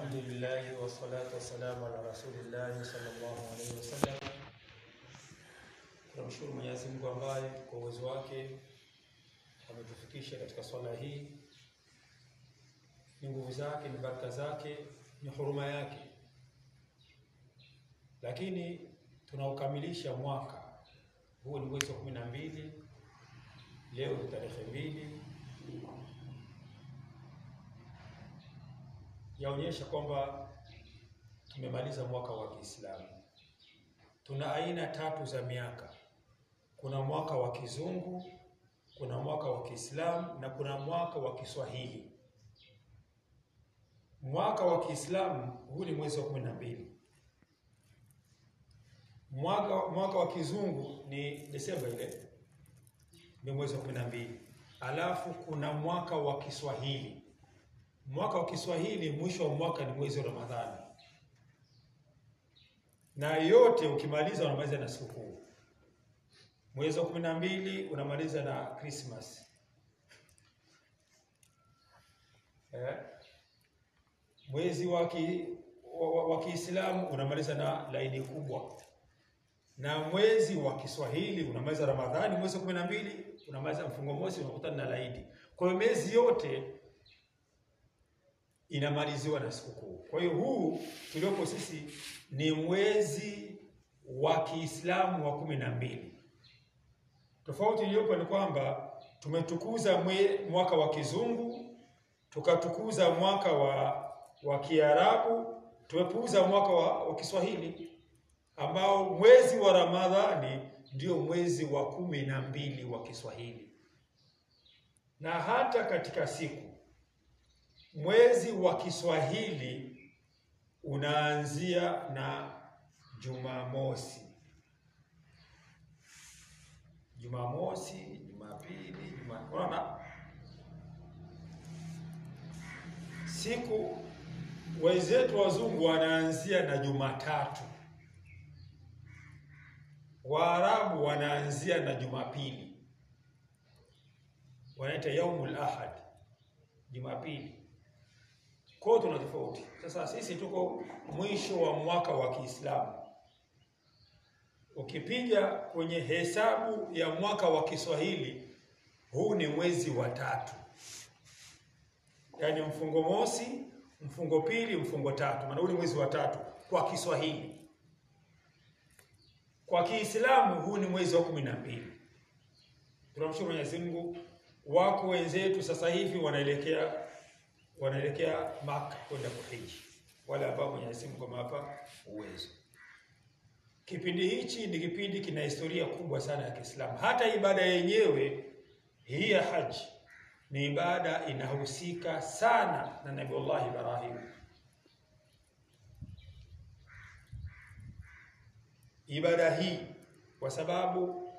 Alhamdulillah wa salatu wa salamu ala rasulillah sallallahu alayhi wasallam. Tunamshukuru Mwenyezi Mungu ambaye kwa uwezo wake ametufikisha katika swala hii. Ni nguvu zake, ni baraka zake, ni huruma yake. Lakini tunaukamilisha mwaka. Huu ni mwezi wa 12. Leo ni tarehe 2. Yaonyesha kwamba tumemaliza mwaka wa Kiislamu. Tuna aina 3 za miaka. Kuna mwaka wa kizungu, kuna mwaka wa Kiislamu na kuna mwaka wa Kiswahili. Mwaka wa Kiislamu huu ni mwezi wa 12. Mwaka wa kizungu ni Desemba ile. Ni mwezi wa 12. Alafu kuna mwaka wa Kiswahili. Mwaka wa Kiswahili mwisho wa mwaka ni mwezi wa Ramadhani. Na yote ukimaliza unamaliza na sikukuu. Mwezi wa 12 unamaliza na Christmas. Mwezi wa Kiislamu unamaliza na Laidi kubwa. Na mwezi wa Kiswahili unamaliza Ramadhani, mwezi wa 12 unamaliza mfungo mosi unakutana na Laidi. Kwa hiyo miezi yote inamaliziwa na sikukuu. Kwa hiyo huu tuliopo sisi ni mwezi wa Kiislamu wa 12. Tofauti iliyopo ni kwamba tumetukuza mwaka wa kizungu, tukatukuza mwaka wa Kiarabu, tumepuuza mwaka wa Kiswahili, ambao mwezi wa Ramadhani ndio mwezi wa 12 wa Kiswahili. Na hata katika siku mwezi wa Kiswahili unaanzia na Jumamosi. Jumamosi, Jumapili, Jumatano. Siku wenzetu wazungu wanaanzia na Jumatatu. Waarabu wanaanzia na Jumapili. Wanaita Yaumul Ahad, Jumapili. Kwa tuna tofauti. Sasa sisi tuko mwisho wa mwaka wa Kiislamu. Ukipiga kwenye hesabu ya mwaka wa Kiswahili, huu ni mwezi wa 3. Yaani mfungo mosi, mfungo pili, mfungo 3. Maana huu ni mwezi wa 3 kwa Kiswahili. Kwa Kiislamu huu ni mwezi wa 12. Tunamshukuru Mwenyezi Mungu, wako wenzetu sasa hivi wanaelekea Maka kwenda kuhiji, wale ambao Mwenyezi Mungu amewapa uwezo. Kipindi hichi ni kipindi kina historia kubwa sana ya Kiislamu. Hata ibada yenyewe hii ya haji ni ibada inahusika sana na Nabiullah Ibrahim. Ibada hii kwa sababu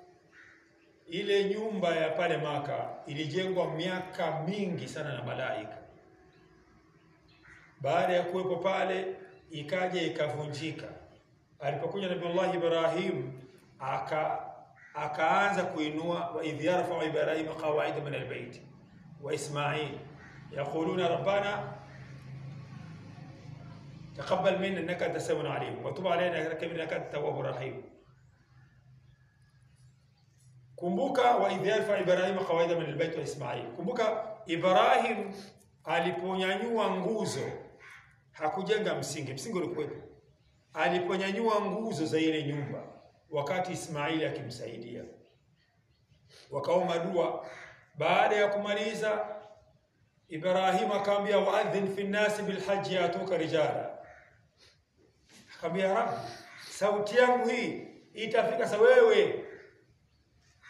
ile nyumba ya pale Maka ilijengwa miaka mingi sana na malaika. Baada ya kuwepo pale ikaja ikavunjika. Alipokuja Nabiullah Ibrahim akaanza kuinua, wa idh yarfa'u Ibrahim qawaida min albayt wa Ismail yaquluna rabbana taqabbal minna innaka antas samiul alim wa tub alayna innaka antat tawwabur rahim. Kumbuka wa idh yarfa'u Ibrahim qawaida min albayt wa Ismail. Kumbuka Ibrahim aliponyanyua nguzo, hakujenga msingi ulikuwepo. Aliponyanyua nguzo za ile nyumba wakati Ismaili akimsaidia, wakaomba dua. Baada ya kumaliza, Ibrahim akamwambia waadhin fi nasi bil hajji yatuka rijala. Akamwambia Rabbi, sauti yangu hii itafika sa wewe,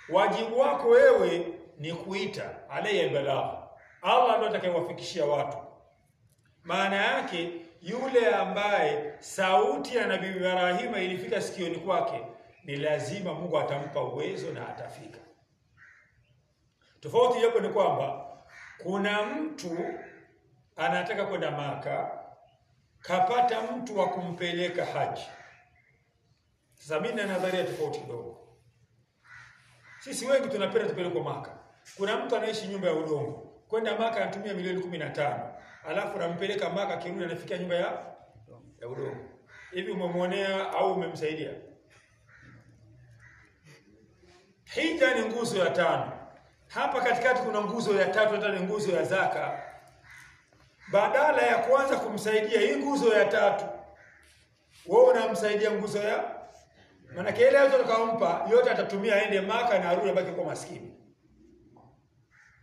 wajibu wako wewe ni kuita, alayya balagh. Allah ndiye atakayewafikishia watu. Maana yake yule ambaye sauti ya Nabii Ibrahim ilifika sikioni kwake, ni lazima Mungu atampa uwezo na atafika. Tofauti yako ni kwamba kuna mtu anataka kwenda Maka, kapata mtu wa kumpeleka haji. Sasa mimi na nadharia tofauti kidogo. Sisi wengi tunapenda tupelekwe Maka. Kuna mtu anaishi nyumba ya udongo. Kwenda Maka anatumia milioni 15. alafu nampeleka Maka, kirudi anafikia nyumba ya udongo. Hivi umemwonea au umemsaidia? Hija ni nguzo ya 5. Hapa katikati kuna nguzo ya 3, hata ni nguzo ya zaka. Badala ya kuanza kumsaidia hii nguzo ya 3, wewe unamsaidia nguzo ya, maana kile yote ukampa yote atatumia aende Maka na arudi abaki kwa maskini.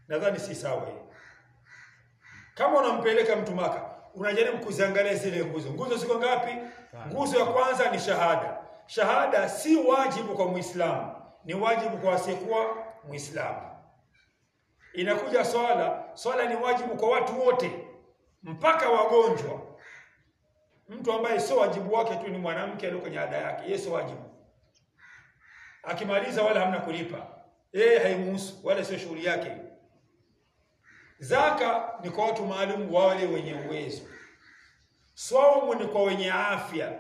Nadhani si sawa hii. Kama unampeleka mtu Maka, unajaribu kuziangalia zile nguzo. Nguzo ziko ngapi? Nguzo ya kwanza ni shahada. Shahada si wajibu kwa Muislamu, ni wajibu kwa asiyekuwa Muislamu. Inakuja swala. Swala ni wajibu kwa watu wote, mpaka wagonjwa. Mtu ambaye sio wajibu wake tu ni mwanamke aliyo kwenye ada yake, yeye sio wajibu. Akimaliza wala hamna kulipa, yeye haimuhusu wala sio shughuli yake. Zaka ni kwa watu maalum, wale wenye uwezo. Saumu ni kwa wenye afya.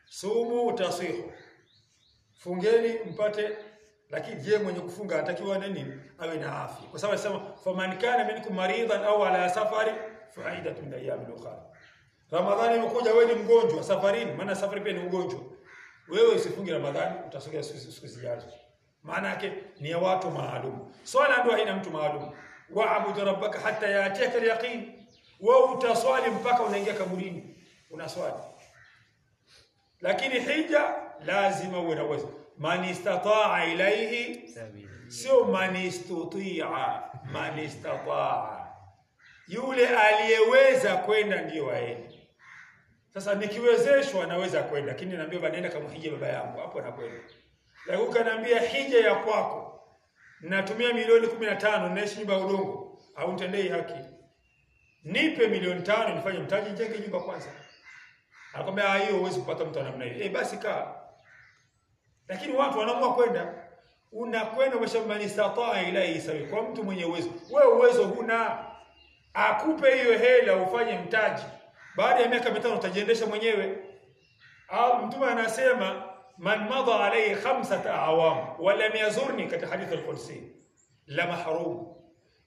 Sumu tasihu, fungeni mpate. Lakini je, mwenye kufunga anatakiwa nini? Awe na afya, kwa sababu anasema faman kana minkum maridan au ala safari faidatun min ayyamin ukhra. Ramadhani imekuja, wewe ni mgonjwa safarini, maana safari pia ni ugonjwa. Wewe usifunge Ramadhani, utasogea siku zijazo. Maana yake ni ya watu maalum. Swala ndio haina mtu maalum. Wa'budu rabbaka hatta ya'tiyaka al-yaqin. Wewe utaswali mpaka unaingia kaburini unaswali. Lakini hija lazima uwe na uwezo. Man istata'a ilayhi sabila, sio man istuti'a, man istata'a. Yule aliyeweza kwenda ndio aende. Sasa nikiwezeshwa naweza kwenda, lakini naambia banaenda kama hija baba yangu, hapo nakwenda. Lakini ukaniambia hija ya kwako, natumia milioni 15 naishi nyumba ya udongo, au nitendei haki? Nipe milioni 5 nifanye mtaji, njenge nyumba kwanza. Anakuambia hiyo huwezi kupata mtu namna hiyo. Basi kaa. Lakini watu wanaamua kwenda. Unakwenda umeshamanistataa ilahi sawi, kwa mtu mwenye uwezo. Wewe uwezo huna, akupe hiyo hela ufanye mtaji. Baada ya miaka 5 utajiendesha mwenyewe. Au Mtume anasema man madha alayhi 5 awam wa lam yazurni, katika hadithi al-Qudsi, la mahrum.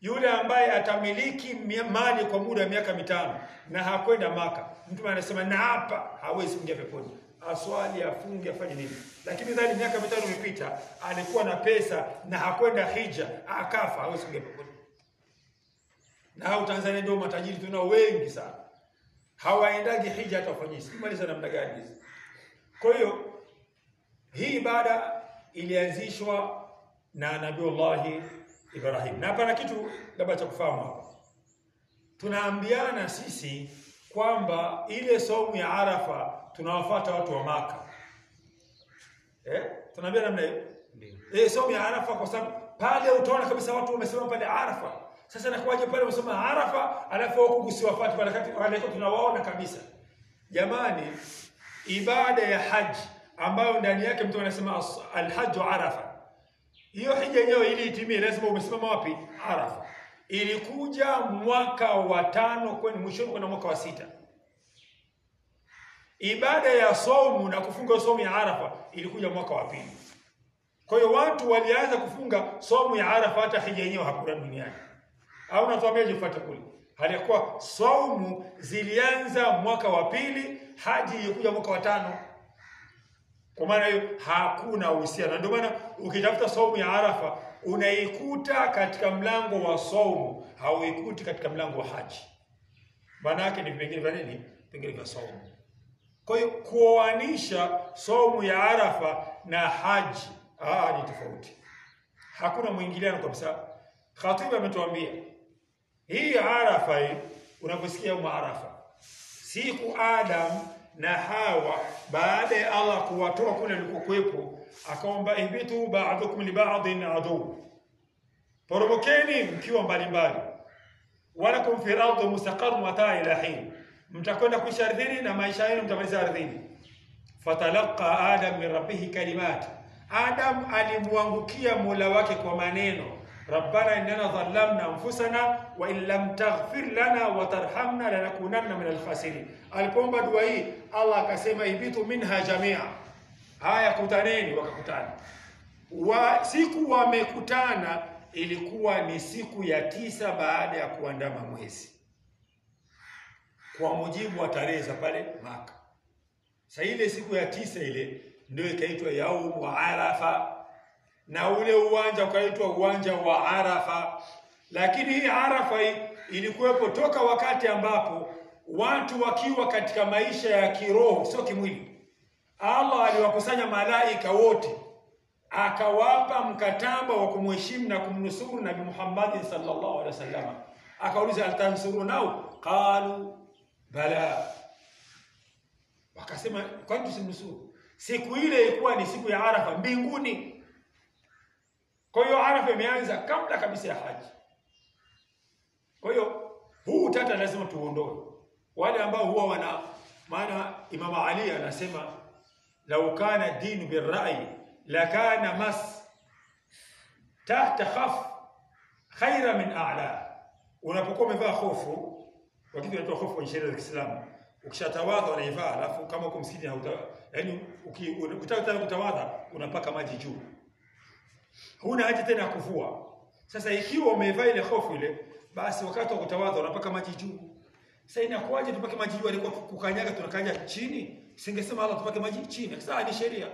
Yule ambaye atamiliki mali kwa muda wa miaka 5 na hakwenda Maka, Mtume anasema na hapa hawezi kuingia peponi. Aswali, afunge, afanye nini? Lakini ndani miaka 5 imepita, alikuwa na pesa na hakwenda hija, akafa, hawezi kuingia peponi. Na hao Tanzania ndio matajiri tunao wengi sana, hawaendagi hija hata wafanye. Simaliza namna gani hizi? Kwa hiyo hii ibada ilianzishwa na Nabiullah Ibrahim. Na hapa na kitu labda cha kufahamu hapa. Tunaambiana sisi kwamba ile saumu ya Arafa tunawafuata watu wa Maka. Tunaambia namna hiyo. Saumu ya Arafa, kwa sababu pale utaona kabisa watu wamesema pale Arafa. Sasa nakuaje pale unasema Arafa alafu huko usiwafuate pale, wakati wale tunawaona kabisa. Jamani, ibada ya haji ambayo ndani yake mtu anasema al-hajj Arafa, hiyo hija yenyewe ili itimie lazima umesimama wapi? Arafa. Ilikuja mwaka wa 5 kwenda mwishoni kwenda mwaka wa 6. Ibada ya saumu na kufunga saumu ya Arafa ilikuja mwaka wa 2. Kwa hiyo watu walianza kufunga saumu ya Arafa hata hija yenyewe hakuna duniani. Au natuambia jifuate kule. Halikuwa saumu zilianza mwaka wa 2, haji ilikuja mwaka wa 5. Kwa maana hiyo hakuna uhusiano. Ndio maana ukitafuta saumu ya Arafa unaikuta katika mlango wa saumu, hauikuti katika mlango wa haji. Maana yake ni vingine vya nini? Vingine vya saumu. Kwa hiyo kuoanisha saumu ya Arafa na haji ni tofauti. Hakuna mwingiliano kabisa. Khatibu ametuambia hii Arafa hii unaposikia Arafa, siku Adam na Hawa baada ya Allah kuwatoa kule alikokuepo, akaomba ihbitu ba'dukum li ba'din adu, poromokeni mkiwa mbalimbali, walakum fi ardi mustaqarrun mata ila hin, mtakwenda kuishi ardhini na maisha yenu mtamaliza ardhini. Fatalaqa Adam min rabbih kalimat, Adam alimwangukia Mola wake kwa maneno, Rabbana innana dhallamna anfusana wa in lam taghfir lana wa tarhamna lanakunanna min al-khasirin. Alipoomba dua hii, Allah akasema ibitu minha jamia, haya kutaneni. Wakakutana. Siku wamekutana ilikuwa ni siku ya 9 baada ya kuandama mwezi. kwa mujibu wa tarehe za pale Maka. Sasa ile siku ya 9 ile ndio ikaitwa Yaumu Arafa, na ule uwanja ukaitwa uwanja wa Arafa. Lakini hii Arafa ilikuwepo toka wakati ambapo watu wakiwa katika maisha ya kiroho, sio kimwili. Allah aliwakusanya malaika wote, akawapa mkataba wa kumheshimu na kumnusuru Nabii Muhammad sallallahu alaihi wasallam. Akauliza, altansuruna? Qalu bala. Wakasema, kwani tusimnusuru? Siku ile ilikuwa ni siku ya Arafa mbinguni. Kwa hiyo Arafa imeanza kabla kabisa ya haji. Kwa hiyo huu utata lazima tuondoe. Wale ambao huwa wana maana, Imam Ali anasema law kana dinu birra'i la kana mas tahta khaf khaira min a'la. Unapokuwa umevaa hofu, wakati unatoa hofu kwenye sheria za Kiislamu, ukishatawadha unaivaa, alafu kama uko msikiti yaani ukitaka kutawadha unapaka maji juu, huna haja tena kuvua. Sasa ikiwa umevaa ile hofu ile, basi wakati wa kutawadha unapaka maji juu. Sasa inakuwaje tupake maji juu? Alikuwa kukanyaga tunakanyaga chini, singesema Allah tupake maji chini. Sasa ni sheria.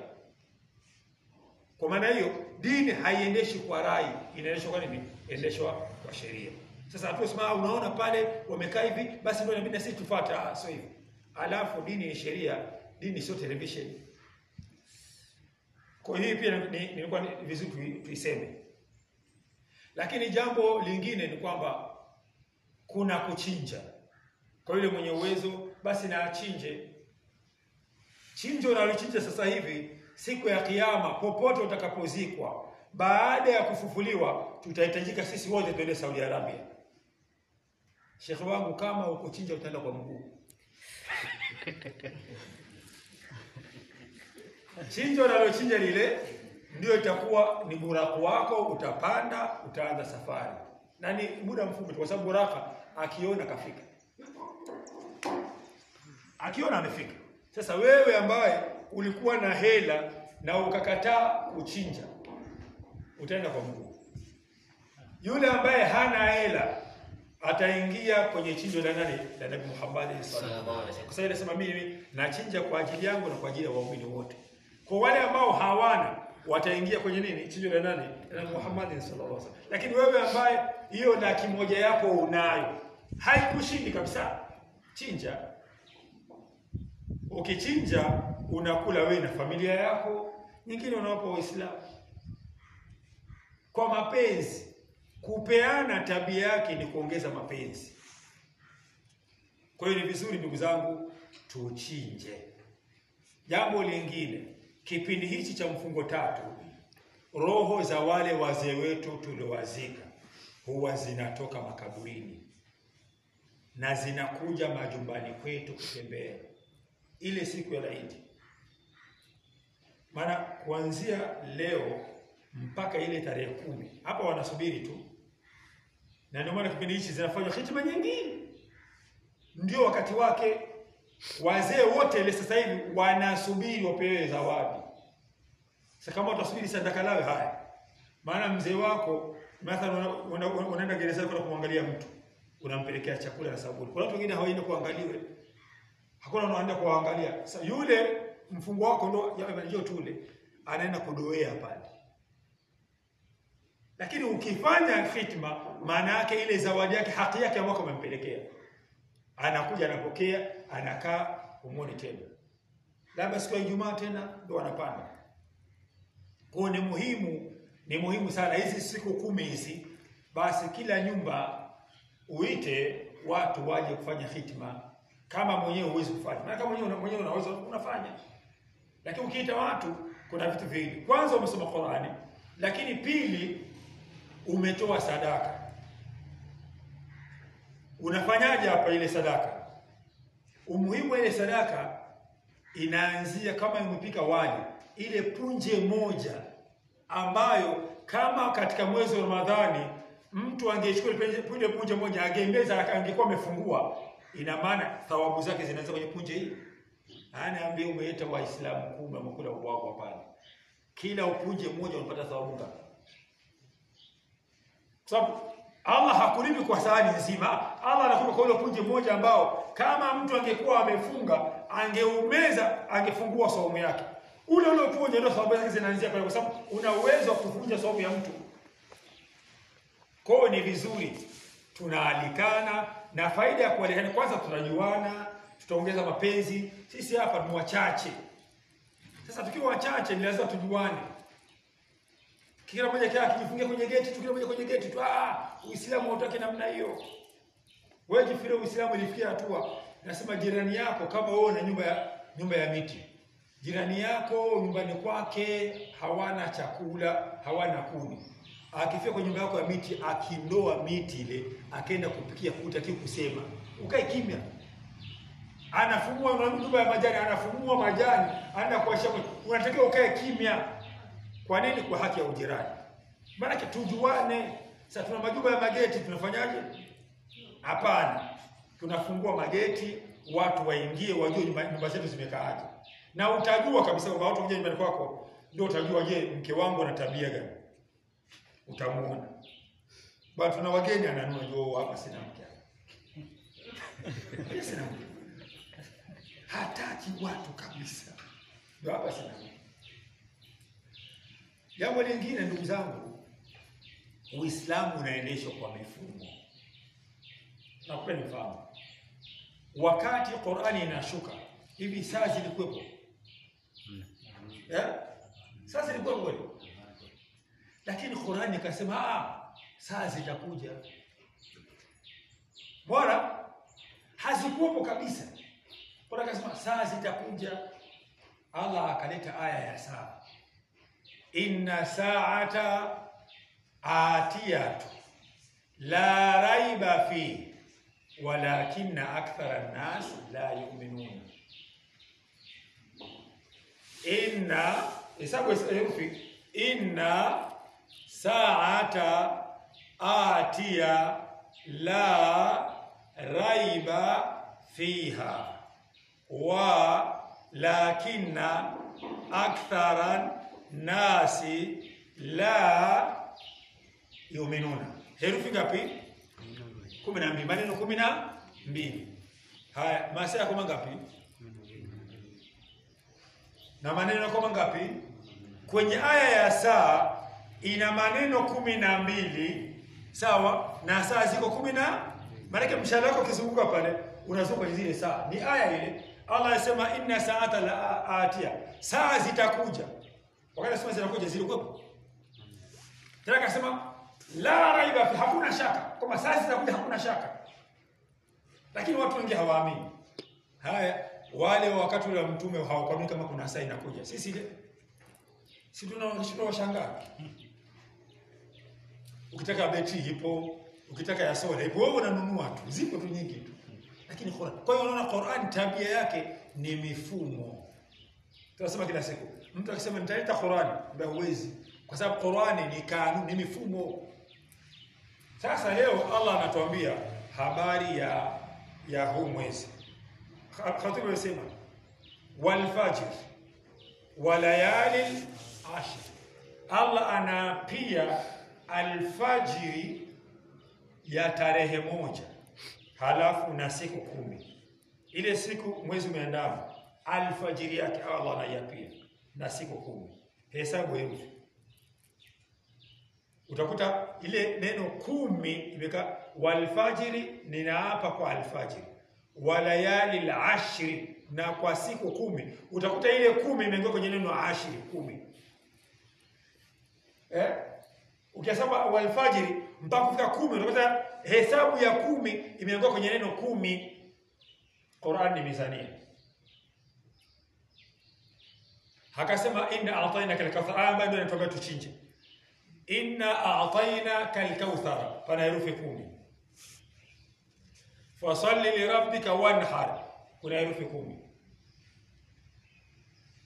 Kwa maana hiyo dini haiendeshi kwa rai, inaendeshwa kwa nini? Inaendeshwa kwa sheria. Sasa hatusema unaona pale wamekaa hivi, basi ndio inabidi sisi tufuate. Sio hivyo. Alafu dini ni sheria, dini sio television. Kwa hiyo pia nilikuwa vizuri tuiseme. Lakini jambo lingine ni kwamba kuna kuchinja. Kwa yule mwenye uwezo basi na achinje. Chinjo unalochinja sasa hivi, siku ya Kiyama popote utakapozikwa, baada ya kufufuliwa, tutahitajika sisi wote tuende Saudi Arabia. Sheikh wangu, kama ukuchinja utaenda kwa mguu. Chinjo unalochinja lile ndio itakuwa ni buraku wako, utapanda, utaanza safari. Na ni muda mfupi kwa sababu buraka akiona kafika. Akiona amefika. Sasa wewe ambaye ulikuwa na hela na ukakataa kuchinja, utaenda kwa mguu. Yule ambaye hana hela ataingia kwenye chinjo la nani? La Nabii Muhammad sallallahu alaihi wasallam. Kwa sababu anasema mimi nachinja kwa ajili yangu na kwa ajili ya waumini wote. Kwa wale ambao hawana wataingia kwenye nini? Chinjo la nani? La Nabii Muhammad sallallahu alaihi wasallam. Lakini wewe ambaye hiyo 100,000 yako unayo, haikushindi kabisa, chinja. Ukichinja unakula wewe na familia yako, nyingine unawapa Waislamu. Kwa mapenzi. Kupeana tabia yake ni kuongeza mapenzi. Kwa hiyo ni vizuri ndugu zangu tuchinje. Jambo lingine, kipindi hichi cha mfungo 3, roho za wale wazee wetu tuliowazika huwa zinatoka makaburini na zinakuja majumbani kwetu kutembea ile siku ya Eid. Maana kuanzia leo mpaka ile tarehe 10 hapa wanasubiri tu. Na ndio maana kipindi hichi zinafanywa hitima nyingine. Ndio wakati wake. Wazee wote ile sasa hivi wanasubiri wapewe zawadi. Sasa kama utasubiri sadaka lawe haya. Maana mzee wako mathalan unaenda gereza kwa kumwangalia mtu, unampelekea chakula na sabuni. Kuna watu wengine hawaendi kuangaliwe. Hakuna anaenda kuangalia. Sasa yule mfungo wako ndio tule anaenda kudoea pale. Lakini ukifanya hitima, maana yake ile zawadi yake, haki yake ambayo umempelekea, anakuja anapokea, anakaa umoni tena. Labda siku ya Ijumaa tena ndio anapanda. Kwa ni muhimu sana hizi siku 10 hizi, basi kila nyumba uite watu waje kufanya hitima. Kama mwenyewe huwezi kufanya. Na kama mwenyewe unaweza unafanya. Lakini ukiita watu, kuna vitu viwili. Kwanza umesoma Qur'ani, lakini pili umetoa sadaka. Unafanyaje hapa ile sadaka? Umuhimu ile sadaka inaanzia kama umepika wali, ile punje moja ambayo kama katika mwezi wa Ramadhani mtu angechukua ile punje moja agemeza angekuwa amefungua, ina maana thawabu zake zinaanza kwenye punje hii. Anaambia umeita Waislamu 10 wamekula ubwabwa pale. Kila upunje mmoja unapata thawabu ngapi? Sababu Allah hakulipi kwa sahani nzima. Allah anakupa kwa ule punje moja ambao kama mtu angekuwa amefunga angeumeza, angefungua saumu yake. Ule punje ndio sababu yake zinaanzia pale, kwa sababu una uwezo wa kuvunja saumu ya mtu. Kwa hiyo ni vizuri tunaalikana, na faida ya kualikana, kwanza tunajuana, tutaongeza mapenzi. Sisi hapa ni wachache. Sasa tukiwa wachache ni lazima tujuane. Kila mmoja kile akijifungia kwenye geti tu, kila mmoja kwenye geti tu, Uislamu hautaki namna hiyo. Wewe jifikirie Uislamu ilifikia hatua nasema jirani yako, kama wewe una nyumba ya miti, jirani yako nyumbani kwake hawana chakula, hawana kuni, akifika kwa nyumba yako ya miti, akindoa miti ile akaenda kupikia, hutaki kusema, ukae kimya. Anafumua nyumba ya majani, anafumua majani, anaenda kuosha, unatakiwa ukae kimya. Kwa nini? Kwa haki ya ujirani. Maana tujuane. Sasa tuna majumba ya mageti, tunafanyaje? Hapana. Tunafungua mageti, watu waingie, wajue nyumba zetu zimekaaje. Na utajua kabisa kwa watu wengine nyumbani kwako, ndio utajua, je, mke wangu ana tabia gani? Utamuona. Bado tuna wageni ananua, hapa sina mke. Sina mke. Hataki watu kabisa. Ndio hapa sina mke. Jambo lingine ndugu zangu, Uislamu unaendeshwa kwa mifumo. Nakupeni mfano. Wakati Qur'ani inashuka, hivi saa zilikuwepo? Saa zilikuwepo. Lakini Qur'ani ikasema saa zitakuja. Bora hazikuwepo kabisa. Qur'ani ikasema saa zitakuja. Allah akaleta aya ya saa. Inna sa'ata atiyatu la raiba fi walakinna akthara an-nas la yu'minun. Inna sa'ata atiya la raiba fiha walakinna akthara nasi la yu'minuna. Herufi ngapi? 12. Maneno 12. Haya, masaa yako mangapi? Na maneno yako mangapi? Kwenye aya ya saa ina maneno 12, sawa? Na saa ziko 10. Maana mshale wako kizunguka pale, unazunguka kwenye zile saa. Ni aya ile. Allah anasema inna sa'ata la atia. Saa zitakuja. Wakati sema zinakuja zilikuwepo. Tena akasema la raiba fi, hakuna shaka. Kama saa zitakuja hakuna shaka. Lakini watu wengi hawaamini. Haya, wale wakati wa mtume hawakuamini kama kuna saa inakuja. Sisi tunawashangaa. Ukitaka betri ipo, ukitaka ya sola ipo, wewe unanunua tu. Zipo tu nyingi tu. Lakini Qur'an. Kwa hiyo unaona Qur'an tabia yake ni mifumo. Tunasema kila siku. Mtu akisema nitaleta Qur'ani, ndio huwezi. Kwa sababu Qur'ani ni kanuni, ni mifumo. Sasa leo Allah anatuambia habari ya huu mwezi. Khatibu anasema wal fajr wa layali ashr. Allah anapia alfajiri ya tarehe 1, halafu na siku 10. Ile siku mwezi umeandama, alfajiri yake Allah anayapia na siku 10. Hesabu hiyo. Utakuta ile neno 10 imeka walfajiri, ninaapa kwa alfajiri, walayali alashri, na kwa siku 10. Utakuta ile 10 imeingia kwenye neno ashri, 10. Ukihesabu walfajiri mpaka kufika 10, utakuta hesabu ya 10 imeingia kwenye neno 10. Qur'an ni mizania. Hakasema inna a'tainaka al-kauthar, ambayo ndio inatoka tuchinje. Inna a'tainaka al-kauthar, pana herufi 10. Fasalli li rabbika wanhar, kuna herufi 10.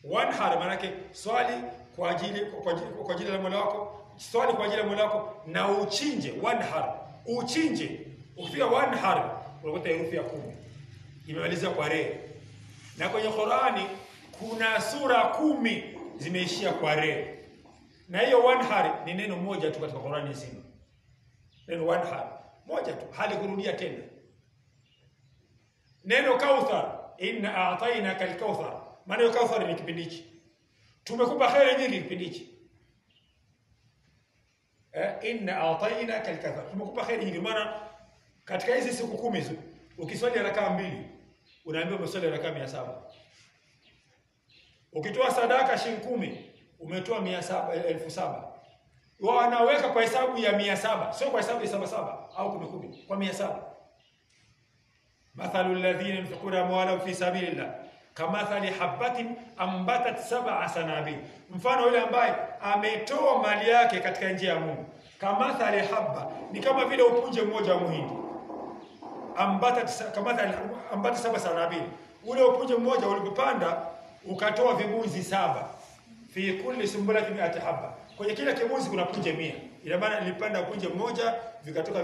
Wanhar maana yake swali kwa ajili ya Mola wako, swali kwa ajili ya Mola wako na uchinje. Wanhar, uchinje. Ukifika wanhar unakuta herufi ya 10 imemaliza kwa re. Na kwenye Qur'ani kuna sura 10 zimeishia kwa re. Na hiyo wanhar ni neno moja tu katika Qur'ani nzima. Neno wanhar moja tu, hali kurudia tena. Neno kauthar, inna a'tainaka al-kauthar, maana kauthar ni kipindi hichi. Tumekupa khairi nyingi kipindi hichi. Inna a'tainaka al-kauthar, tumekupa khairi nyingi. Maana katika hizi siku 10 ukiswali rakaa 2 unaambiwa umeswali rakaa 700. Ukitoa sadaka shilingi 10 umetoa 700,000. Wanaweka kwa hesabu ya 700, sio kwa hesabu ya 77 au 10 kwa 700. Mathalu alladhina yunfiquna amwalahum fi sabilillah kamathali habatin ambatat 7 sanabil, mfano yule ambaye ametoa mali yake katika njia ya Mungu. Kamathali habba ni kama vile upunje mmoja wa muhindi, ambatat kamathali ambatat 7 sanabil, ule upunje mmoja ulipopanda ukatoa vibunzi 7. Fi kulli sumbulatin 100 habba, kwenye kila kibunzi kuna punje 100. Ina maana nilipanda punje mmoja vikatoka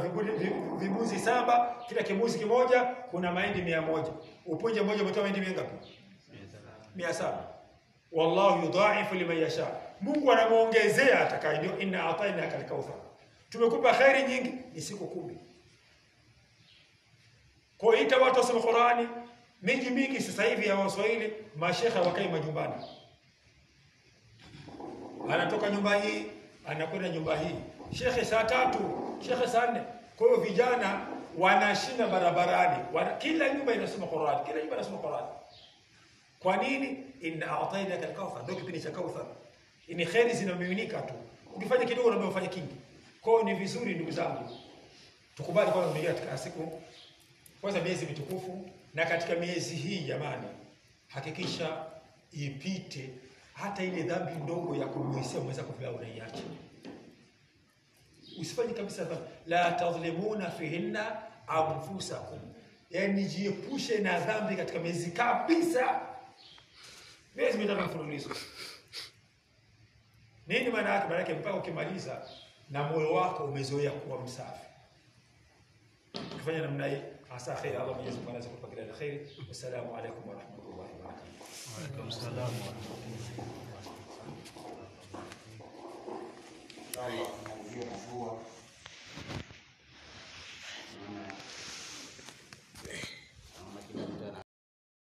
vibunzi 7, kila kibunzi kimoja kuna mahindi 100. Upunje mmoja umetoa mahindi ngapi? 700. Wallahu yudha'ifu liman yasha, Mungu anamuongezea atakaye. Ndio inna a'tainaka al-kauthar, tumekupa khairi nyingi, ni siku 10. Kwa hiyo watu wasome Qur'ani. Miji mingi sasa hivi ya Waswahili mashekha wakai majumbani, anatoka nyumba hii anakwenda nyumba hii, shekhe saa 3, shekhe saa 4. Kwa hiyo vijana wanashinda barabarani, kila nyumba inasoma Qur'an, kila nyumba inasoma Qur'an. Kwa nini? Inna a'tainaka al-kauthar, ndio kipindi cha kauthar. Ni khairi zinamiminika tu, ukifanya kidogo na unafanya kingi. Kwa hiyo ni vizuri ndugu zangu tukubali kwamba tunaingia katika siku kwanza miezi mitukufu, na katika miezi hii jamani, hakikisha ipite hata ile dhambi ndogo ya kumwisia mweza kufia unaiacha. Usifanye kabisa dhambi. La tadhlimuna fihinna anfusakum, yani jiepushe na dhambi katika miezi kabisa. Miezi mitatu mfululizo. Nini maana yake? Maana yake mpaka ukimaliza na moyo wako umezoea kuwa msafi. Ukifanya namna hii hasa khair. Allah Mwenyezi Mungu anaweza kukupa kila la khair. Wassalamu alaykum wa rahmatullahi wa barakatuh. Wa alaykum salaam wa rahmatullahi wa barakatuh. Allah